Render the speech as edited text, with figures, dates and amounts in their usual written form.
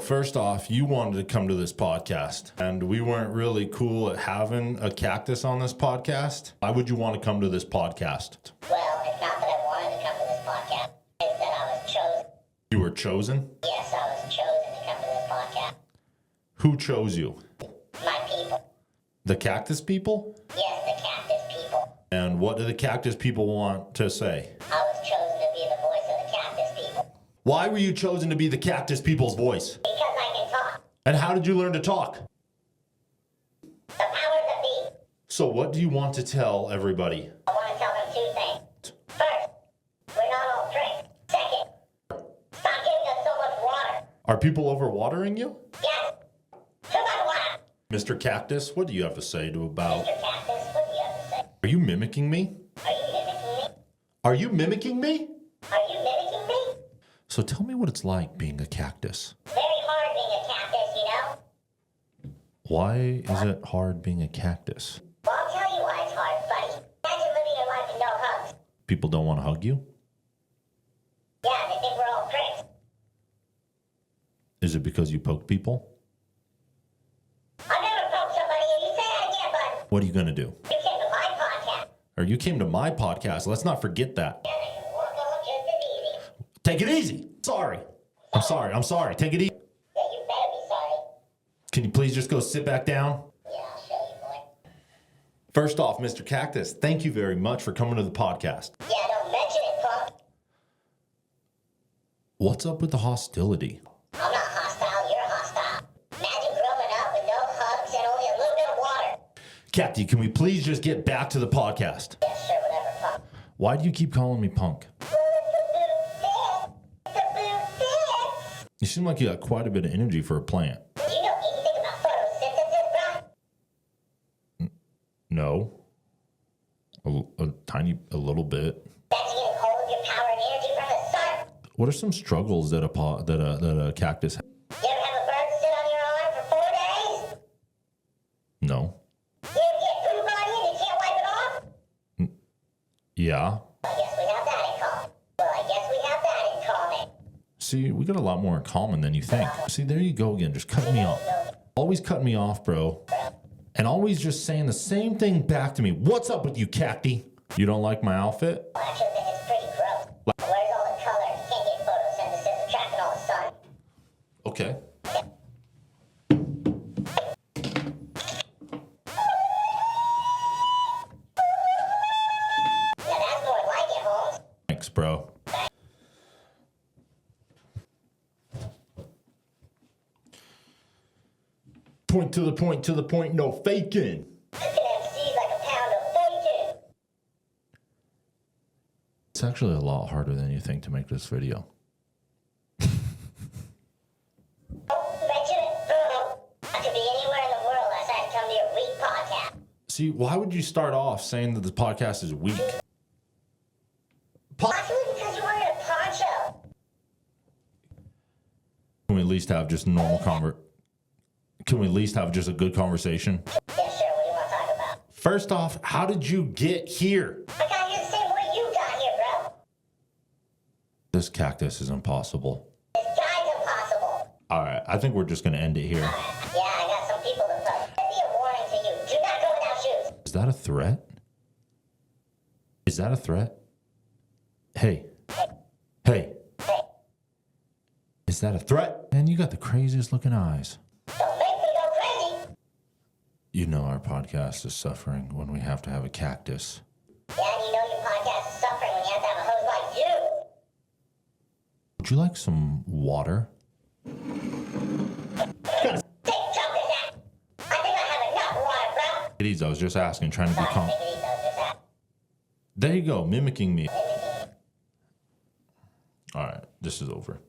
First off, you wanted to come to this podcast, and we weren't really cool at having a cactus on this podcast. Why would you want to come to this podcast? Well, it's not that I wanted to come to this podcast. It's that I was chosen. You were chosen? Yes, I was chosen to come to this podcast. Who chose you? My people. The cactus people? Yes, the cactus people. And what do the cactus people want to say? I was chosen to be the voice of the cactus people. Why were you chosen to be the cactus people's voice? Because I can talk. And how did you learn to talk? The powers that be. So what do you want to tell everybody? I want to tell them two things. First, we're not all pricks. Second, stop giving us so much water. Are people overwatering you? Yes. Too much water. Mr. Cactus, what do you have to say about... Mr. Cactus, what do you have to say? Are you mimicking me? Are you mimicking me? Are you mimicking me? Are you mimicking me? So tell me what it's like being a cactus. Very hard being a cactus, you know? Why is it hard being a cactus? Well, I'll tell you why it's hard, buddy. Imagine living your life with no hugs. People don't want to hug you? Yeah, they think we're all pricks. Is it because you poke people? I've never poked somebody, and you say that again, bud. What are you going to do? You came to my podcast. Or you came to my podcast. Let's not forget that. And I can walk on just as easy. Take it easy. Sorry. I'm sorry. Take it easy. Yeah, you better be sorry. Can you please just go sit back down? Yeah, I'll show you, boy. First off, Mr. Cactus, thank you very much for coming to the podcast. Yeah, don't mention it, punk. What's up with the hostility? I'm not hostile, you're hostile. Imagine growing up with no hugs and only a little bit of water. Cacti, can we please just get back to the podcast? Yeah, sure, whatever, punk. Why do you keep calling me punk? You seem like you got quite a bit of energy for a plant. Do you know anything about photosynthesis, bro? No. A little bit. That's getting hold of your power and energy from the sun. What are some struggles that a cactus has? You ever have a bird sit on your arm for 4 days? No. You ever get poop on you and you can't wipe it off? Yeah. I guess we have that in common. Well, I guess we have that in common. See, we got a lot more in common than you think. See, there you go again, just cutting me off. Always cutting me off, bro. And always just saying the same thing back to me. What's up with you, Cacti? You don't like my outfit? I actually think it's pretty gross. Where's all the color? You can't get photosynthesis attracting all the sun. Okay. Now that's more like it, Holmes. Thanks, bro. Point to the point, no faking. Cooking MCs like a pound of bacon. It's actually a lot harder than you think to make this video. Oh, mention it. I could be anywhere in the world unless I had to come to your weak podcast. See, why would you start off saying that the podcast is weak? Possibly because you're wearing a poncho. Can we at least have just a normal Can we at least have just a good conversation? Yeah, sure. What do you want to talk about? First off, how did you get here? I got here the same way you got here, bro. This cactus is impossible. This guy's impossible. All right, I think we're just going to end it here. Yeah, I got some people to touch. Let me be a warning to you. Do not go without shoes. Is that a threat? Is that a threat? Hey. Hey. Hey, Is that a threat? Man, you got the craziest looking eyes. don't make me go crazy. You know our podcast is suffering when we have to have a cactus. Yeah, and you know your podcast is suffering when you have to have a host like you. Would you like some water? Take chunk of that. I think I have enough water, bro. It is, I was just asking, trying to be calm. Take it easy, though, just that. There you go, mimicking me. All right, this is over.